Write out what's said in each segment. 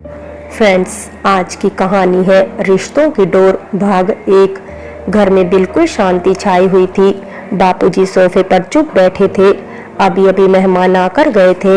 Friends, आज की कहानी है रिश्तों की डोर भाग 1। घर में बिल्कुल शांति छाई हुई थी। बापूजी सोफे पर चुप बैठे थे। अभी अभी मेहमान आकर गए थे,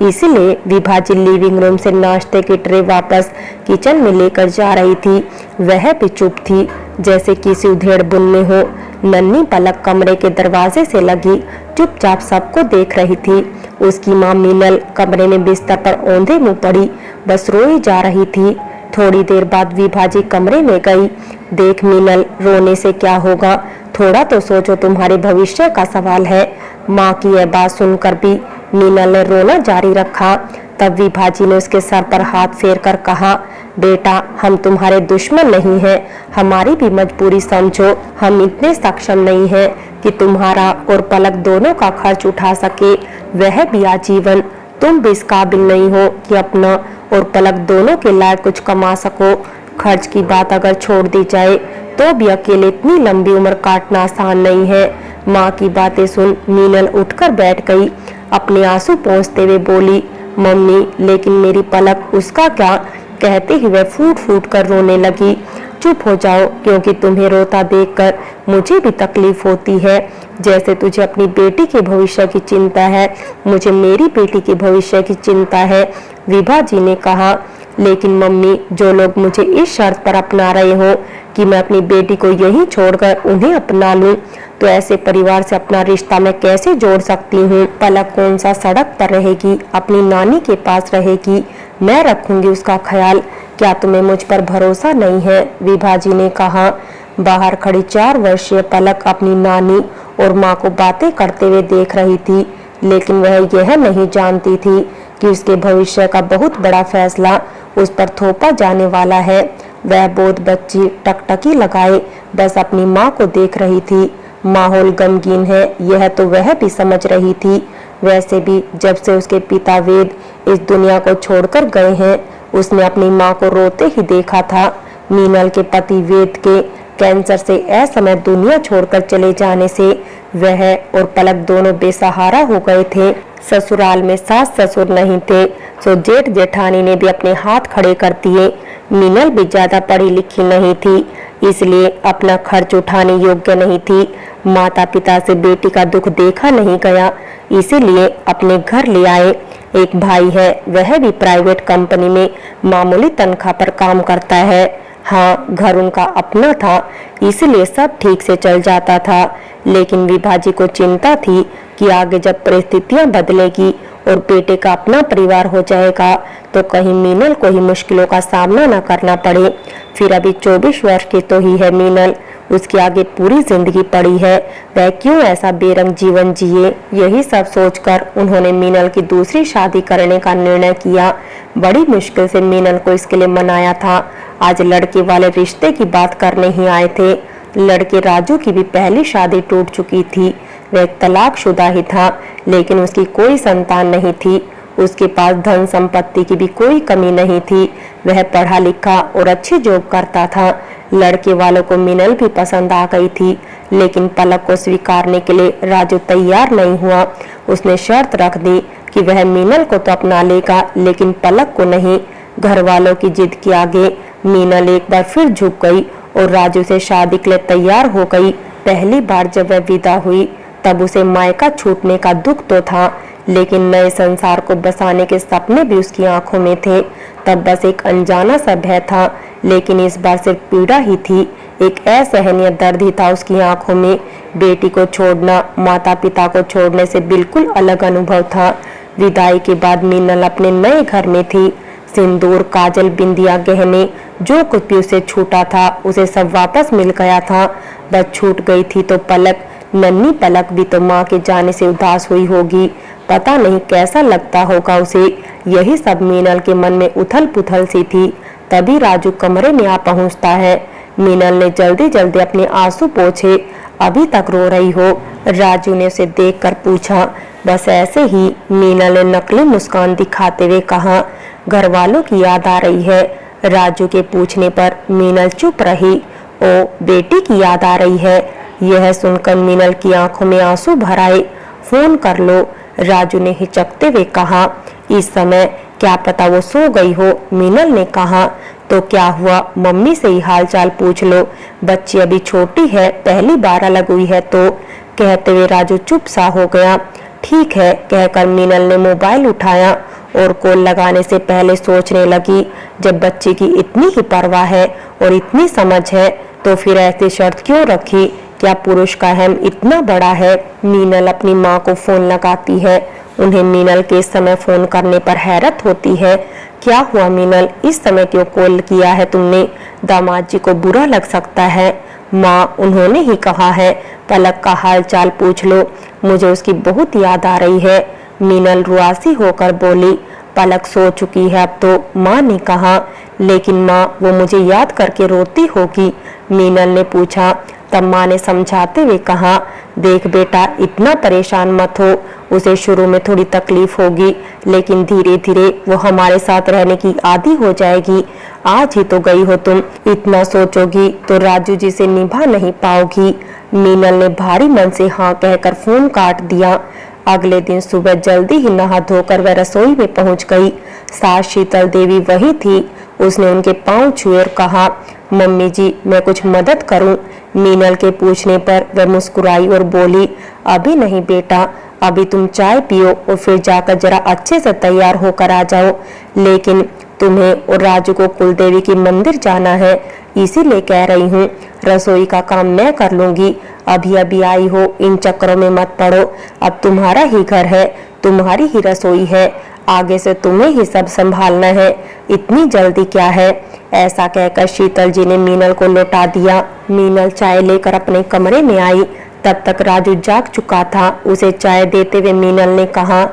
इसलिए विभाजी लिविंग रूम से नाश्ते की ट्रे वापस किचन में लेकर जा रही थी। वह भी चुप थी, जैसे किसी उधेड़-बुन में हो। नन्ही पलक कमरे के दरवाजे से लगी चुपचाप सबको देख रही थी। उसकी माँ मीनल कमरे में बिस्तर पर औंधे मुंह पड़ी बस रोई जा रही थी। थोड़ी देर बाद विभाजी कमरे में गई। देख मीनल, रोने से क्या होगा, थोड़ा तो सोचो, तुम्हारे भविष्य का सवाल है। माँ की यह बात सुनकर भी मीनल ने रोना जारी रखा। तब विभाजी ने उसके सर पर हाथ फेरकर कहा, बेटा, हम तुम्हारे दुश्मन नहीं हैं, हमारी भी मजबूरी समझो। हम इतने सक्षम नहीं हैं कि तुम्हारा और पलक दोनों का खर्च उठा सके, वह भी आजीवन। तुम भी इस काबिल नहीं हो कि अपना और पलक दोनों के लायक कुछ कमा सको। खर्च की बात अगर छोड़ दी जाए तो भी अकेले इतनी लंबी उम्र काटना आसान नहीं है। माँ की बातें सुन मीनल उठकर बैठ गई। अपने आंसू पोंछते हुए बोली, मम्मी, लेकिन मेरी पलक, उसका क्या? कहते ही वह फूट फूट कर रोने लगी। चुप हो जाओ, क्योंकि तुम्हें रोता देखकर मुझे भी तकलीफ होती है। जैसे तुझे अपनी बेटी के भविष्य की चिंता है, मुझे मेरी बेटी के भविष्य की चिंता है, विभाजी ने कहा। लेकिन मम्मी, जो लोग मुझे इस शर्त पर अपना रहे हो कि मैं अपनी बेटी को यहीं छोड़कर उन्हें अपना लूं, तो ऐसे परिवार से अपना रिश्ता मैं कैसे जोड़ सकती हूँ? पलक कौन सा सड़क पर रहेगी, अपनी नानी के पास रहेगी, मैं रखूंगी उसका ख्याल। क्या तुम्हें मुझ पर भरोसा नहीं है? विभाजी ने कहा। बाहर खड़ी 4 वर्षीय पलक अपनी नानी और माँ को बातें करते हुए देख रही थी, लेकिन वह यह नहीं जानती थी कि उसके भविष्य का बहुत बड़ा फैसला उस पर थोपा जाने वाला है। वह बोध बच्ची टकटकी लगाए बस अपनी माँ को देख रही थी। माहौल गमगीन है, यह तो वह भी समझ रही थी। वैसे भी जब से उसके पिता वेद इस दुनिया को छोड़कर गए हैं, उसने अपनी माँ को रोते ही देखा था। मीनल के पति वेद के कैंसर से असमय दुनिया छोड़कर चले जाने से वह और पलक दोनों बेसहारा हो गए थे। ससुराल में सास ससुर नहीं थे, सो जेठ जेठानी ने भी अपने हाथ खड़े कर दिए। मीनल भी ज्यादा पढ़ी लिखी नहीं थी, इसलिए अपना खर्च उठाने योग्य नहीं थी। माता पिता से बेटी का दुख देखा नहीं गया, इसीलिए अपने घर ले आए। एक भाई है, वह भी प्राइवेट कंपनी में मामूली तनख्वाह पर काम करता है। हाँ, घर उनका अपना था, इसलिए सब ठीक से चल जाता था। लेकिन विभाजी को चिंता थी कि आगे जब परिस्थितियां बदलेगी और बेटे का अपना परिवार हो जाएगा, तो कहीं मीनल को ही मुश्किलों का सामना न करना पड़े। फिर अभी 24 वर्ष की तो ही है मीनल, उसके आगे पूरी जिंदगी पड़ी है, वह क्यों ऐसा बेरंग जीवन जिए? यही सब सोचकर उन्होंने मीनल की दूसरी शादी करने का निर्णय किया। बड़ी मुश्किल से मीनल को इसके लिए मनाया था। आज लड़के वाले रिश्ते की बात करने ही आए थे। लड़के राजू की भी पहली शादी टूट चुकी थी। वह एक तलाकशुदा ही था, लेकिन उसकी कोई संतान नहीं थी। उसके पास धन संपत्ति की भी कोई कमी नहीं थी। वह पढ़ा लिखा और अच्छी जॉब करता था। लड़के वालों को मीनल भी पसंद आ गई थी, लेकिन पलक को स्वीकारने के लिए राजू तैयार नहीं हुआ। उसने शर्त रख दी कि वह मीनल को तो अपना लेगा, लेकिन पलक को नहीं। घर वालों की जिद के आगे मीनल एक बार फिर झुक गई और राजू से शादी के लिए तैयार हो गई। पहली बार जब वह विदा हुई, तब उसे मायका छूटने का दुख तो था, लेकिन नए संसार को बसाने के सपने भी उसकी आंखों में थे। तब बस एक अनजाना सा भय था, लेकिन इस बार सिर्फ पीड़ा ही थी। एक असहनीय दर्द ही था उसकी आंखों में। बेटी को छोड़ना माता पिता को छोड़ने से बिल्कुल अलग अनुभव था। विदाई के बाद मीनल अपने नए घर में थी। सिंदूर, काजल, बिंदिया, गहने, जो कुछ भी उसे छूटा था, उसे सब वापस मिल गया था। बस छूट गई थी तो पलक। नन्ही पलक भी तो माँ के जाने से उदास हुई होगी। पता नहीं कैसा लगता होगा उसे। यही सब मीनल के मन में उथल पुथल सी थी। तभी राजू कमरे में आ पहुँचता है। मीनल ने जल्दी जल्दी अपने आंसू पोंछे। अभी तक रो रही हो? राजू ने उसे देखकर पूछा। बस ऐसे ही, मीनल ने नकली मुस्कान दिखाते हुए कहा। घर वालों की याद आ रही है। राजू के पूछने पर मीनल चुप रही। ओ, बेटी की याद आ रही है। यह सुनकर मीनल की आंखों में आंसू भर आए। फोन कर लो, राजू ने हिचकते हुए कहा। इस समय क्या पता वो सो गई हो। मीनल ने कहा, तो क्या हुआ, मम्मी से ही हालचाल पूछ लो, बच्ची अभी छोटी है, पहली बार अलग हुई है तो। कहते हुए राजू चुप सा हो गया। ठीक है कहकर मीनल ने मोबाइल उठाया और कॉल लगाने से पहले सोचने लगी, जब बच्चे की इतनी ही परवाह है और इतनी समझ है तो फिर ऐसी शर्त क्यों रखी। क्या पुरुष का अहम इतना बड़ा है। मीनल अपनी माँ को फोन लगाती है। उन्हें मीनल के समय फोन करने पर हैरत होती है। क्या हुआ मीनल, इस समय क्यों कॉल किया है तुमने, दामाद जी को बुरा लग सकता है। माँ, उन्होंने ही कहा है पलक का हाल चाल पूछ लो, मुझे उसकी बहुत याद आ रही है। मीनल रुआसी होकर बोली, पलक सो चुकी है अब तो। माँ ने कहा, लेकिन माँ वो मुझे याद करके रोती होगी। मीनल ने पूछा। तब माँ ने समझाते हुए कहा, देख बेटा इतना परेशान मत हो, उसे शुरू में थोड़ी तकलीफ होगी लेकिन धीरे धीरे वो हमारे साथ रहने की आदी हो जाएगी। आज ही तो गई हो तुम, इतना सोचोगी तो राजू जी से निभा नहीं पाओगी। मीनल ने भारी मन से हाँ कहकर फोन काट दिया। अगले दिन सुबह जल्दी ही नहा धोकर वह रसोई में पहुंच गई। सास शीतल देवी वही थी। उसने उनके पांव छुए और कहा, मम्मी जी मैं कुछ मदद करूं। मीनल के पूछने पर वह मुस्कुराई और बोली, अभी नहीं बेटा, अभी तुम चाय पियो और फिर जाकर जरा अच्छे से तैयार होकर आ जाओ। लेकिन तुम्हें और राजू को कुलदेवी की मंदिर जाना है, इसीलिए कह रही हूँ। रसोई का काम मैं कर लूंगी, अभी अभी आई हो, इन चक्करों में मत पड़ो। अब तुम्हारा ही घर है, तुम्हारी ही रसोई है, आगे से तुम्हें ही सब संभालना है, इतनी जल्दी क्या है। ऐसा कहकर शीतल जी ने मीनल को लौटा दिया। मीनल चाय लेकर अपने कमरे में आई। तब तक राजू जाग चुका था। उसे चाय देते हुए मीनल ने कहा,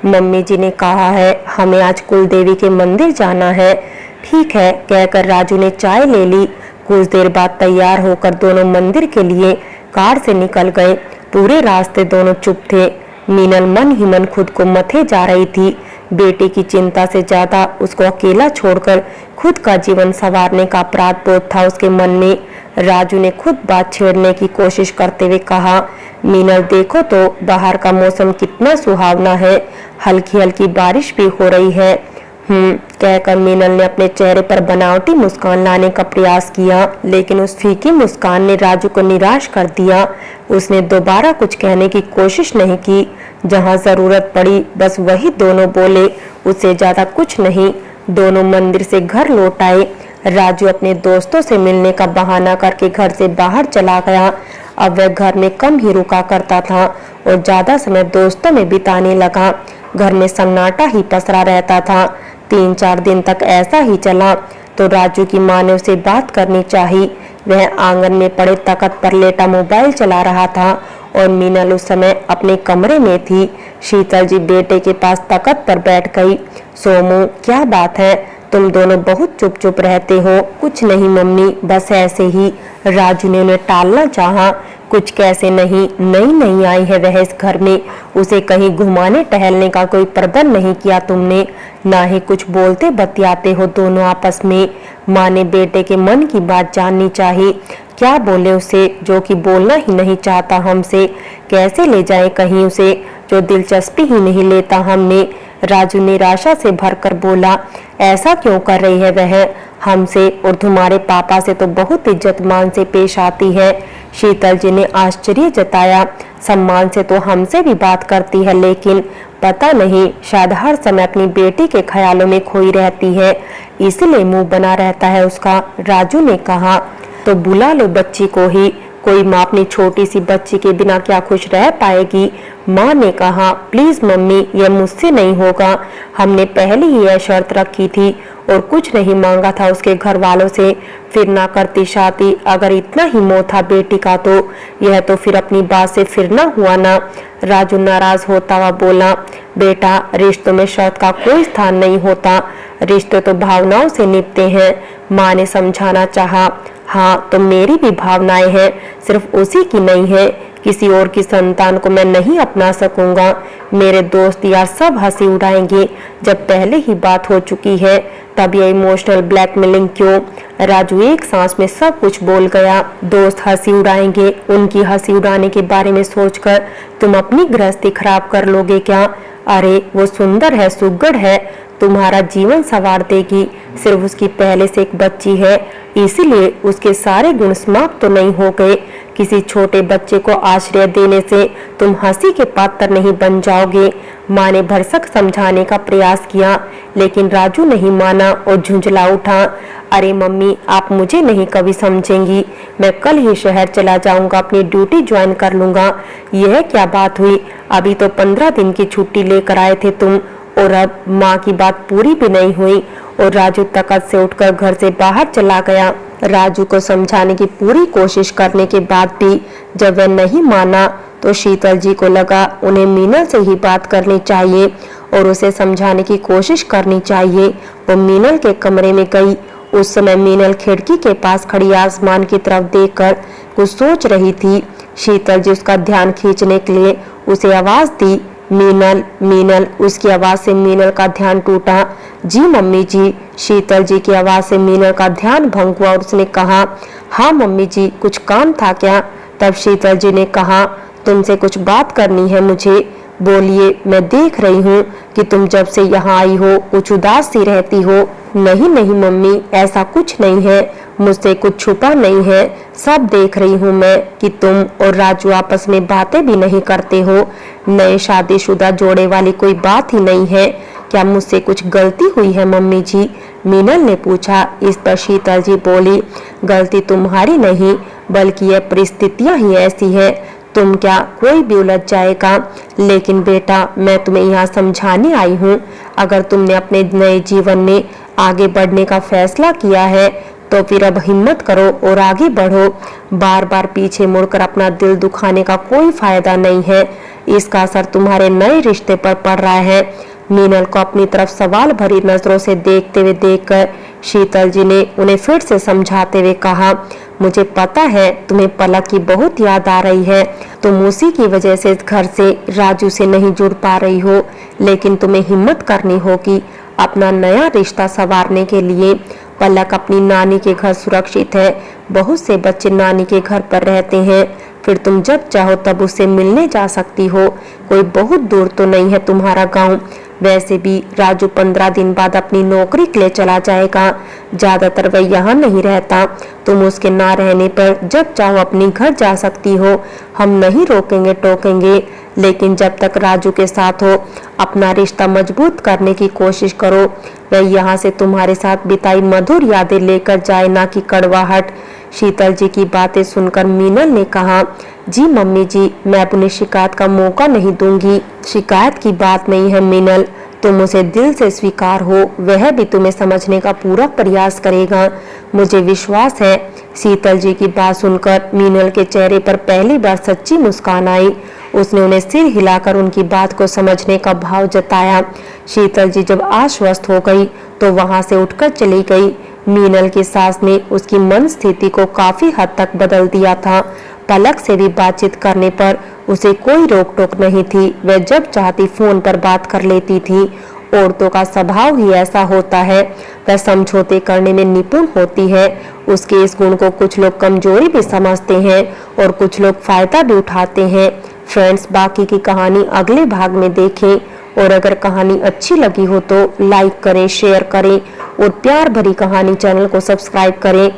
मम्मी जी ने कहा है हमें आज कुलदेवी के मंदिर जाना है। ठीक है कहकर राजू ने चाय ले ली। कुछ देर बाद तैयार होकर दोनों मंदिर के लिए कार से निकल गए। पूरे रास्ते दोनों चुप थे। मीनल मन ही मन खुद को मथे जा रही थी। बेटे की चिंता से ज्यादा उसको अकेला छोड़कर खुद का जीवन संवारने का अपराध बोध था उसके मन में। राजू ने खुद बात छेड़ने की कोशिश करते हुए कहा, मीनल देखो तो बाहर का मौसम कितना सुहावना है, हल्की हल्की बारिश भी हो रही है। कहकर मीनल ने अपने चेहरे पर बनावटी मुस्कान लाने का प्रयास किया, लेकिन उस फीकी मुस्कान ने राजू को निराश कर दिया। उसने दोबारा कुछ कहने की कोशिश नहीं की। जहां जरूरत पड़ी बस वही दोनों बोले, उससे ज्यादा कुछ नहीं। दोनों मंदिर से घर लौट आए। राजू अपने दोस्तों से मिलने का बहाना करके घर से बाहर चला गया। अब वह घर में कम ही रुका करता था और ज्यादा समय दोस्तों में बिताने लगा। घर में सन्नाटा ही पसरा रहता था। 3-4 दिन तक ऐसा ही चला तो राजू की माँ ने उसे बात करनी चाहिए। वह आंगन में पड़े तख्त पर लेटा मोबाइल चला रहा था और मीनल उस समय अपने कमरे में थी। शीतल जी बेटे के पास तख्त पर बैठ गई। सोमू क्या बात है, तुम दोनों बहुत चुप चुप रहते हो। कुछ नहीं मम्मी, बस ऐसे ही। राजू ने उन्हें टालना चाहा। कुछ कैसे नहीं, नई आई है वह इस घर में, उसे कहीं घुमाने टहलने का कोई प्रबंध नहीं किया तुमने, ना ही कुछ बोलते बतियाते हो दोनों आपस में। माँ ने बेटे के मन की बात जाननी चाहिए। क्या बोले उसे जो कि बोलना ही नहीं चाहता हमसे, कैसे ले जाए कहीं उसे जो दिलचस्पी ही नहीं लेता हमने। राजू निराशा से भरकर बोला, ऐसा क्यों कर रही है वह, हमसे और तुम्हारे पापा से तो बहुत इज्जत मान से पेश आती है। शीतल जी ने आश्चर्य जताया, सम्मान से तो हमसे भी बात करती है लेकिन पता नहीं शायद हर समय अपनी बेटी के ख्यालों में खोई रहती है, इसलिए मुंह बना रहता है उसका। राजू ने कहा, तो बुला लो बच्ची को ही, कोई माँ अपनी छोटी सी बच्ची के बिना क्या खुश रह पाएगी। माँ ने कहा, प्लीज मम्मी यह मुझसे नहीं होगा, हमने पहले ही यह शर्त रखी थी और कुछ नहीं मांगा था उसके घर वालों से, फिर ना करती शादी। अगर इतना ही मोह था बेटी का तो यह तो फिर अपनी बात से फिरना हुआ ना। राजू नाराज होता हुआ बोला, बेटा रिश्तों में शर्त का कोई स्थान नहीं होता, रिश्ते तो भावनाओं से निपटते हैं। माँ ने समझाना चाहा, हाँ तो मेरी भी भावनाएं हैं, सिर्फ उसी की नहीं है। किसी और की संतान को मैं नहीं अपना सकूंगा। मेरे दोस्त यार सब हंसी उड़ाएंगे, जब पहले ही बात हो चुकी है तब ये इमोशनल ब्लैकमेलिंग क्यों। राजू एक सांस में सब कुछ बोल गया। दोस्त हंसी उड़ाएंगे, उनकी हंसी उड़ाने के बारे में सोचकर तुम अपनी गृहस्थी खराब कर लोगे क्या। अरे वो सुंदर है, सुघड़ है, तुम्हारा जीवन संवार देगी। सिर्फ उसकी पहले से एक बच्ची है, इसीलिए उसके सारे गुण समाप्त तो नहीं हो गए। किसी छोटे बच्चे को आश्रय देने से तुम हंसी के पात्र नहीं बन जाओगे। माँ ने भरसक समझाने का प्रयास किया, लेकिन राजू नहीं माना और झुंझला उठा। अरे मम्मी, आप मुझे नहीं कभी समझेंगी। मैं कल ही शहर चला जाऊंगा, अपनी ड्यूटी ज्वाइन कर लूंगा। यह क्या बात हुई? अभी तो 15 दिन की छुट्टी लेकर आए थे तुम, और अब माँ की बात पूरी भी नहीं हुई। और राजू तकत से उठकर घर से बाहर चला गया। राजू को समझाने की पूरी कोशिश करने के बाद भी जब वह नहीं माना, तो शीतल जी को लगा उन्हें मीनल से ही बात करनी चाहिए और उसे समझाने की कोशिश करनी चाहिए। वो मीनल के कमरे में गई। उस समय मीनल खिड़की के पास खड़ी आसमान की तरफ देखकर कुछ सोच रही थी। शीतल जी उसका ध्यान खींचने के लिए उसे आवाज दी, मीनल मीनल। उसकी आवाज से मीनल का ध्यान टूटा। जी मम्मी जी। शीतल जी की आवाज से मीनल का ध्यान भंग हुआ और उसने कहा, हाँ मम्मी जी, कुछ काम था क्या? तब शीतल जी ने कहा, तुमसे कुछ बात करनी है मुझे। बोलिए, मैं देख रही हूँ कि तुम जब से यहाँ आई हो कुछ उदास सी रहती हो। नहीं नहीं मम्मी, ऐसा कुछ नहीं है, मुझसे कुछ छुपा नहीं है। सब देख रही हूँ मैं कि तुम और राजू आपस में बातें भी नहीं करते हो। नए शादीशुदा जोड़े वाली कोई बात ही नहीं है। क्या मुझसे कुछ गलती हुई है मम्मी जी? मीनल ने पूछा। इस पर शीतल जी बोली, गलती तुम्हारी नहीं, बल्कि यह परिस्थितियां ही ऐसी है। तुम क्या, कोई भी उलझ जाएगा। लेकिन बेटा, मैं तुम्हें यहाँ समझाने आई हूँ। अगर तुमने अपने नए जीवन में आगे बढ़ने का फैसला किया है तो फिर अब हिम्मत करो और आगे बढ़ो। बार बार पीछे मुड़कर अपना दिल दुखाने का कोई फायदा नहीं है। इसका असर तुम्हारे नए रिश्ते पर पड़ रहा है। मीनल को अपनी तरफ सवाल भरी नजरों से देखते हुए देखकर शीतल जी ने उन्हें फिर से समझाते हुए कहा, मुझे पता है तुम्हें पलक की बहुत याद आ रही है। तुम उसी की वजह से इस घर से, राजू से नहीं जुड़ पा रही हो। लेकिन तुम्हें हिम्मत करनी होगी अपना नया रिश्ता संवारने के लिए। पलक अपनी नानी के घर सुरक्षित है। बहुत से बच्चे नानी के घर पर रहते हैं, फिर तुम जब चाहो तब उससे मिलने जा सकती हो। कोई बहुत दूर तो नहीं है तुम्हारा गांव। वैसे भी राजू 15 दिन बाद अपनी नौकरी के लिए चला जाएगा। ज्यादातर वह यहाँ नहीं रहता। तुम उसके ना रहने पर जब चाहो अपनी घर जा सकती हो। हम नहीं रोकेंगे टोकेंगे, लेकिन जब तक राजू के साथ हो अपना रिश्ता मजबूत करने की कोशिश करो। वह यहाँ से तुम्हारे साथ बिताई मधुर यादें लेकर जाए, ना कि कड़वाहट। शीतल जी की बातें सुनकर मीनल ने कहा, जी मम्मी जी, मैं अपनी शिकायत का मौका नहीं दूंगी। शिकायत की बात नहीं है मीनल, तुम उसे दिल से स्वीकार हो, वह भी तुम्हें समझने का पूरा प्रयास करेगा, मुझे विश्वास है। शीतल जी की बात सुनकर मीनल के चेहरे पर पहली बार सच्ची मुस्कान आई। उसने उन्हें सिर हिलाकर उनकी बात को समझने का भाव जताया। शीतल जी जब आश्वस्त हो गई तो वहां से उठकर चली गई। मीनल की सास ने उसकी मन स्थिति को काफी हद तक बदल दिया था। पलक से भी बातचीत करने पर उसे कोई रोक टोक नहीं थी। वह जब चाहती फोन पर बात कर लेती थी। औरतों का स्वभाव ही ऐसा होता है, वह समझौते करने में निपुण होती है। उसके इस गुण को कुछ लोग कमजोरी भी समझते हैं और कुछ लोग फायदा भी उठाते हैं। फ्रेंड्स, बाकी की कहानी अगले भाग में देखें, और अगर कहानी अच्छी लगी हो तो लाइक करें, शेयर करें और प्यार भरी कहानी चैनल को सब्सक्राइब करें।